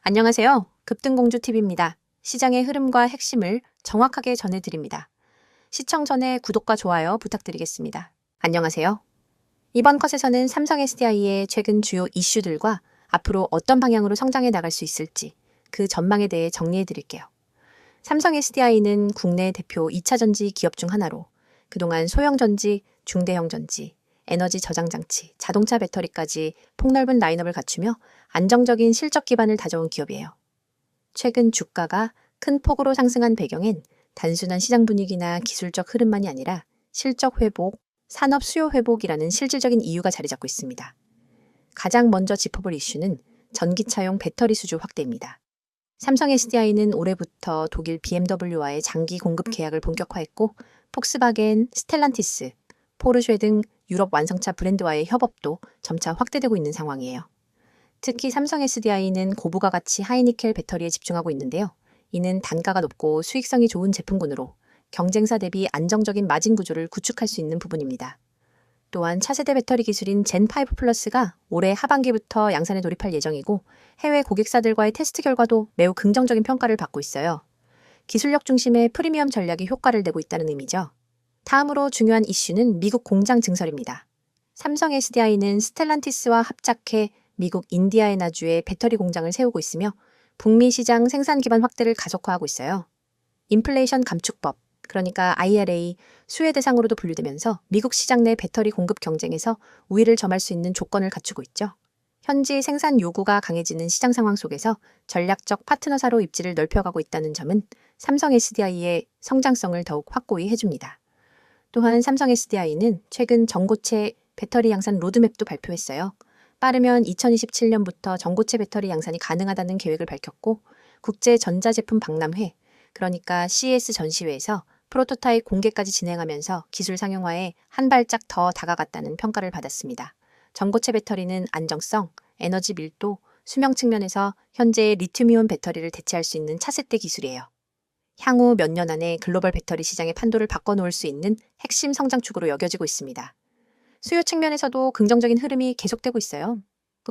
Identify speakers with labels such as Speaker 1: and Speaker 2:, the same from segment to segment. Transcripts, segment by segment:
Speaker 1: 안녕하세요. 급등공주TV입니다. 시장의 흐름과 핵심을 정확하게 전해드립니다. 시청 전에 구독과 좋아요 부탁드리겠습니다. 안녕하세요. 이번 컷에서는 삼성 SDI의 최근 주요 이슈들과 앞으로 어떤 방향으로 성장해 나갈 수 있을지 그 전망에 대해 정리해 드릴게요. 삼성 SDI는 국내 대표 2차 전지 기업 중 하나로 그동안 소형 전지, 중대형 전지, 에너지 저장 장치, 자동차 배터리까지 폭넓은 라인업을 갖추며 안정적인 실적 기반을 다져온 기업이에요. 최근 주가가 큰 폭으로 상승한 배경엔 단순한 시장 분위기나 기술적 흐름만이 아니라 실적 회복, 산업 수요 회복이라는 실질적인 이유가 자리 잡고 있습니다. 가장 먼저 짚어볼 이슈는 전기차용 배터리 수주 확대입니다. 삼성 SDI는 올해부터 독일 BMW와의 장기 공급 계약을 본격화했고 폭스바겐, 스텔란티스, 포르쉐 등 유럽 완성차 브랜드와의 협업도 점차 확대되고 있는 상황이에요. 특히 삼성 SDI는 고부가 가치 하이니켈 배터리에 집중하고 있는데요. 이는 단가가 높고 수익성이 좋은 제품군으로 경쟁사 대비 안정적인 마진 구조를 구축할 수 있는 부분입니다. 또한 차세대 배터리 기술인 젠5 플러스가 올해 하반기부터 양산에 돌입할 예정이고 해외 고객사들과의 테스트 결과도 매우 긍정적인 평가를 받고 있어요. 기술력 중심의 프리미엄 전략이 효과를 내고 있다는 의미죠. 다음으로 중요한 이슈는 미국 공장 증설입니다. 삼성 SDI는 스텔란티스와 합작해 미국 인디아나주에 배터리 공장을 세우고 있으며 북미 시장 생산 기반 확대를 가속화하고 있어요. 인플레이션 감축법, 그러니까 IRA, 수혜 대상으로도 분류되면서 미국 시장 내 배터리 공급 경쟁에서 우위를 점할 수 있는 조건을 갖추고 있죠. 현지 생산 요구가 강해지는 시장 상황 속에서 전략적 파트너사로 입지를 넓혀가고 있다는 점은 삼성 SDI의 성장성을 더욱 확고히 해줍니다. 또한 삼성 SDI는 최근 전고체 배터리 양산 로드맵도 발표했어요. 빠르면 2027년부터 전고체 배터리 양산이 가능하다는 계획을 밝혔고 국제전자제품 박람회, 그러니까 CES 전시회에서 프로토타입 공개까지 진행하면서 기술 상용화에 한 발짝 더 다가갔다는 평가를 받았습니다. 전고체 배터리는 안정성, 에너지 밀도, 수명 측면에서 현재의 리튬이온 배터리를 대체할 수 있는 차세대 기술이에요. 향후 몇 년 안에 글로벌 배터리 시장의 판도를 바꿔놓을 수 있는 핵심 성장축으로 여겨지고 있습니다. 수요 측면에서도 긍정적인 흐름이 계속되고 있어요.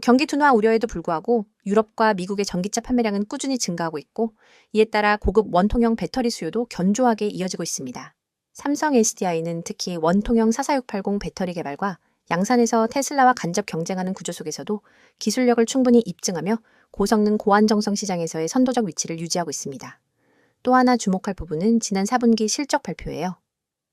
Speaker 1: 경기 둔화 우려에도 불구하고 유럽과 미국의 전기차 판매량은 꾸준히 증가하고 있고 이에 따라 고급 원통형 배터리 수요도 견조하게 이어지고 있습니다. 삼성 SDI는 특히 원통형 44680 배터리 개발과 양산에서 테슬라와 간접 경쟁하는 구조 속에서도 기술력을 충분히 입증하며 고성능 고안정성 시장에서의 선도적 위치를 유지하고 있습니다. 또 하나 주목할 부분은 지난 4분기 실적 발표예요.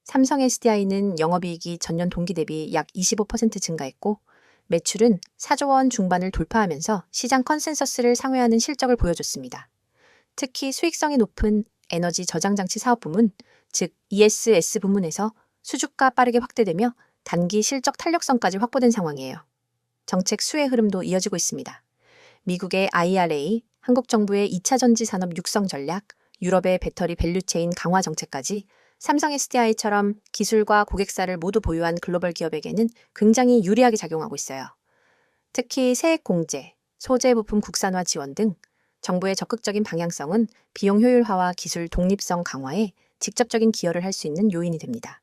Speaker 1: 삼성 SDI는 영업이익이 전년 동기 대비 약 25% 증가했고 매출은 4조 원 중반을 돌파하면서 시장 컨센서스를 상회하는 실적을 보여줬습니다. 특히 수익성이 높은 에너지 저장 장치 사업 부문, 즉 ESS 부문에서 수주가 빠르게 확대되며 단기 실적 탄력성까지 확보된 상황이에요. 정책 수혜 흐름도 이어지고 있습니다. 미국의 IRA, 한국 정부의 2차 전지 산업 육성 전략, 유럽의 배터리 밸류체인 강화 정책까지 삼성 SDI처럼 기술과 고객사를 모두 보유한 글로벌 기업에게는 굉장히 유리하게 작용하고 있어요. 특히 세액 공제, 소재 부품 국산화 지원 등 정부의 적극적인 방향성은 비용 효율화와 기술 독립성 강화에 직접적인 기여를 할 수 있는 요인이 됩니다.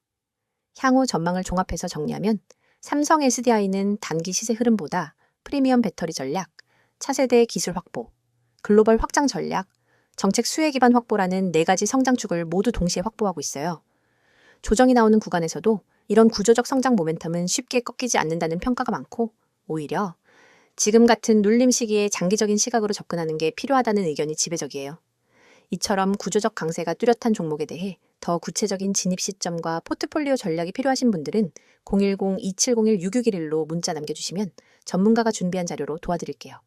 Speaker 1: 향후 전망을 종합해서 정리하면 삼성 SDI는 단기 시세 흐름보다 프리미엄 배터리 전략, 차세대 기술 확보, 글로벌 확장 전략, 정책 수혜 기반 확보라는 4가지 성장축을 모두 동시에 확보하고 있어요. 조정이 나오는 구간에서도 이런 구조적 성장 모멘텀은 쉽게 꺾이지 않는다는 평가가 많고 오히려 지금 같은 눌림 시기에 장기적인 시각으로 접근하는 게 필요하다는 의견이 지배적이에요. 이처럼 구조적 강세가 뚜렷한 종목에 대해 더 구체적인 진입 시점과 포트폴리오 전략이 필요하신 분들은 010-2701-6611로 문자 남겨주시면 전문가가 준비한 자료로 도와드릴게요.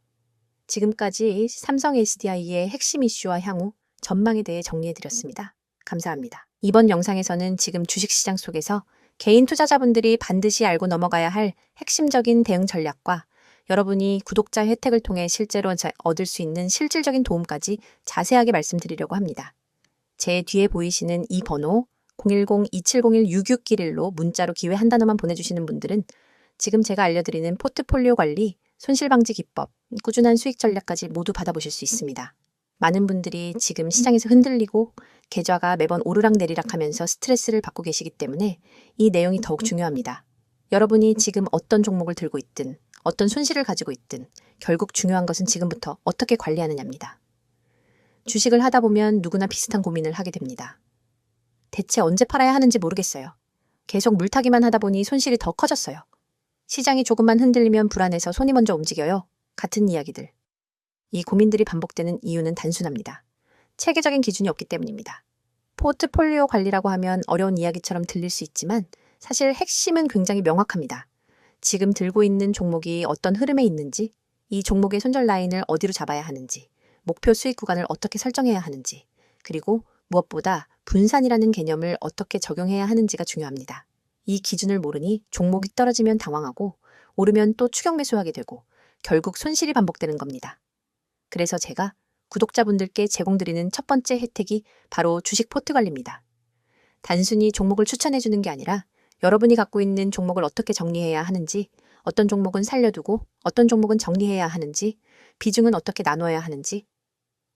Speaker 1: 지금까지 삼성 SDI의 핵심 이슈와 향후 전망에 대해 정리해드렸습니다. 감사합니다. 이번 영상에서는 지금 주식시장 속에서 개인 투자자분들이 반드시 알고 넘어가야 할 핵심적인 대응 전략과 여러분이 구독자 혜택을 통해 실제로 얻을 수 있는 실질적인 도움까지 자세하게 말씀드리려고 합니다. 제 뒤에 보이시는 이 번호 010-2701-6611로 문자로 기회 한 단어만 보내주시는 분들은 지금 제가 알려드리는 포트폴리오 관리, 손실방지 기법, 꾸준한 수익 전략까지 모두 받아보실 수 있습니다. 많은 분들이 지금 시장에서 흔들리고 계좌가 매번 오르락내리락 하면서 스트레스를 받고 계시기 때문에 이 내용이 더욱 중요합니다. 여러분이 지금 어떤 종목을 들고 있든 어떤 손실을 가지고 있든 결국 중요한 것은 지금부터 어떻게 관리하느냐입니다. 주식을 하다 보면 누구나 비슷한 고민을 하게 됩니다. 대체 언제 팔아야 하는지 모르겠어요. 계속 물타기만 하다 보니 손실이 더 커졌어요. 시장이 조금만 흔들리면 불안해서 손이 먼저 움직여요. 같은 이야기들. 이 고민들이 반복되는 이유는 단순합니다. 체계적인 기준이 없기 때문입니다. 포트폴리오 관리라고 하면 어려운 이야기처럼 들릴 수 있지만 사실 핵심은 굉장히 명확합니다. 지금 들고 있는 종목이 어떤 흐름에 있는지, 이 종목의 손절 라인을 어디로 잡아야 하는지, 목표 수익 구간을 어떻게 설정해야 하는지, 그리고 무엇보다 분산이라는 개념을 어떻게 적용해야 하는지가 중요합니다. 이 기준을 모르니 종목이 떨어지면 당황하고 오르면 또 추격 매수하게 되고 결국 손실이 반복되는 겁니다. 그래서 제가 구독자분들께 제공드리는 첫 번째 혜택이 바로 주식 포트 관리입니다. 단순히 종목을 추천해주는 게 아니라 여러분이 갖고 있는 종목을 어떻게 정리해야 하는지, 어떤 종목은 살려두고 어떤 종목은 정리해야 하는지, 비중은 어떻게 나눠야 하는지,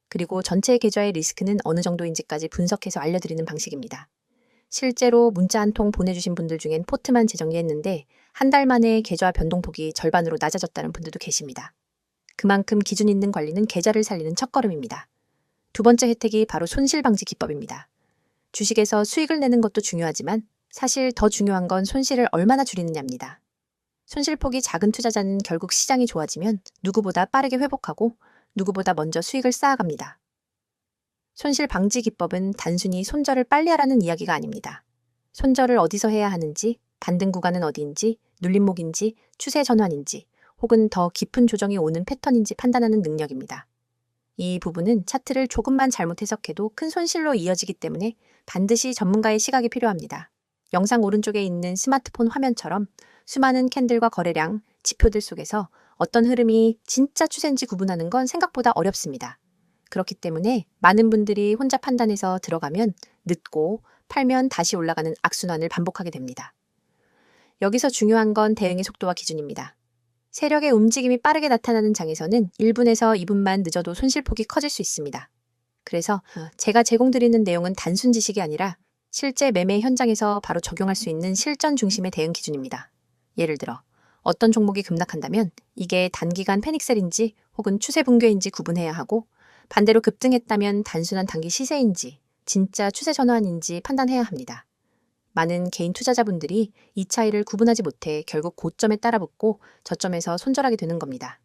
Speaker 1: 그리고 전체 계좌의 리스크는 어느 정도인지까지 분석해서 알려드리는 방식입니다. 실제로 문자 한 통 보내주신 분들 중엔 포트만 재정리했는데 한 달 만에 계좌 변동폭이 절반으로 낮아졌다는 분들도 계십니다. 그만큼 기준 있는 관리는 계좌를 살리는 첫걸음입니다. 두 번째 혜택이 바로 손실 방지 기법입니다. 주식에서 수익을 내는 것도 중요하지만 사실 더 중요한 건 손실을 얼마나 줄이느냐입니다. 손실폭이 작은 투자자는 결국 시장이 좋아지면 누구보다 빠르게 회복하고 누구보다 먼저 수익을 쌓아갑니다. 손실 방지 기법은 단순히 손절을 빨리 하라는 이야기가 아닙니다. 손절을 어디서 해야 하는지, 반등 구간은 어디인지, 눌림목인지, 추세 전환인지, 혹은 더 깊은 조정이 오는 패턴인지 판단하는 능력입니다. 이 부분은 차트를 조금만 잘못 해석해도 큰 손실로 이어지기 때문에 반드시 전문가의 시각이 필요합니다. 영상 오른쪽에 있는 스마트폰 화면처럼 수많은 캔들과 거래량, 지표들 속에서 어떤 흐름이 진짜 추세인지 구분하는 건 생각보다 어렵습니다. 그렇기 때문에 많은 분들이 혼자 판단해서 들어가면 늦고 팔면 다시 올라가는 악순환을 반복하게 됩니다. 여기서 중요한 건 대응의 속도와 기준입니다. 세력의 움직임이 빠르게 나타나는 장에서는 1분에서 2분만 늦어도 손실폭이 커질 수 있습니다. 그래서 제가 제공드리는 내용은 단순 지식이 아니라 실제 매매 현장에서 바로 적용할 수 있는 실전 중심의 대응 기준입니다. 예를 들어 어떤 종목이 급락한다면 이게 단기간 패닉셀인지 혹은 추세 붕괴인지 구분해야 하고 반대로 급등했다면 단순한 단기 시세인지 진짜 추세 전환인지 판단해야 합니다. 많은 개인 투자자분들이 이 차이를 구분하지 못해 결국 고점에 따라붙고 저점에서 손절하게 되는 겁니다.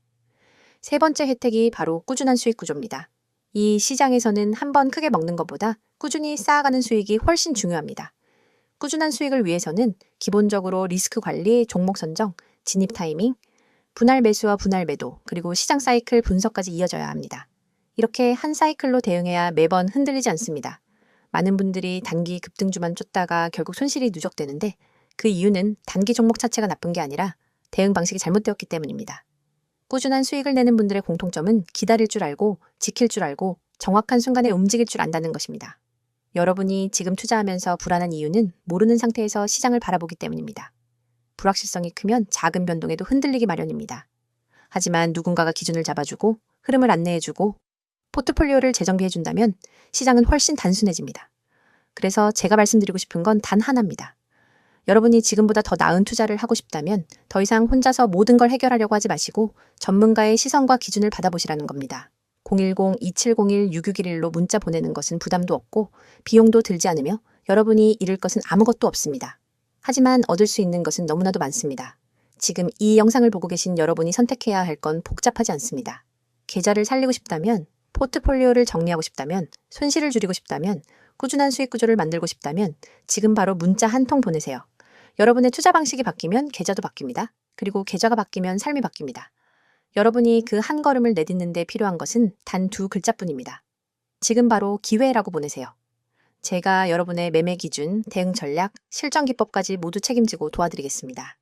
Speaker 1: 세 번째 혜택이 바로 꾸준한 수익 구조입니다. 이 시장에서는 한 번 크게 먹는 것보다 꾸준히 쌓아가는 수익이 훨씬 중요합니다. 꾸준한 수익을 위해서는 기본적으로 리스크 관리, 종목 선정, 진입 타이밍, 분할 매수와 분할 매도, 그리고 시장 사이클 분석까지 이어져야 합니다. 이렇게 한 사이클로 대응해야 매번 흔들리지 않습니다. 많은 분들이 단기 급등주만 쫓다가 결국 손실이 누적되는데 그 이유는 단기 종목 자체가 나쁜 게 아니라 대응 방식이 잘못되었기 때문입니다. 꾸준한 수익을 내는 분들의 공통점은 기다릴 줄 알고 지킬 줄 알고 정확한 순간에 움직일 줄 안다는 것입니다. 여러분이 지금 투자하면서 불안한 이유는 모르는 상태에서 시장을 바라보기 때문입니다. 불확실성이 크면 작은 변동에도 흔들리기 마련입니다. 하지만 누군가가 기준을 잡아주고 흐름을 안내해주고 포트폴리오를 재정비해준다면 시장은 훨씬 단순해집니다. 그래서 제가 말씀드리고 싶은 건 단 하나입니다. 여러분이 지금보다 더 나은 투자를 하고 싶다면 더 이상 혼자서 모든 걸 해결하려고 하지 마시고 전문가의 시선과 기준을 받아보시라는 겁니다. 010-2701-6611로 문자 보내는 것은 부담도 없고 비용도 들지 않으며 여러분이 잃을 것은 아무것도 없습니다. 하지만 얻을 수 있는 것은 너무나도 많습니다. 지금 이 영상을 보고 계신 여러분이 선택해야 할 건 복잡하지 않습니다. 계좌를 살리고 싶다면, 포트폴리오를 정리하고 싶다면, 손실을 줄이고 싶다면, 꾸준한 수익 구조를 만들고 싶다면 지금 바로 문자 한 통 보내세요. 여러분의 투자 방식이 바뀌면 계좌도 바뀝니다. 그리고 계좌가 바뀌면 삶이 바뀝니다. 여러분이 그 한 걸음을 내딛는 데 필요한 것은 단 두 글자뿐입니다. 지금 바로 기회라고 보내세요. 제가 여러분의 매매 기준, 대응 전략, 실전 기법까지 모두 책임지고 도와드리겠습니다.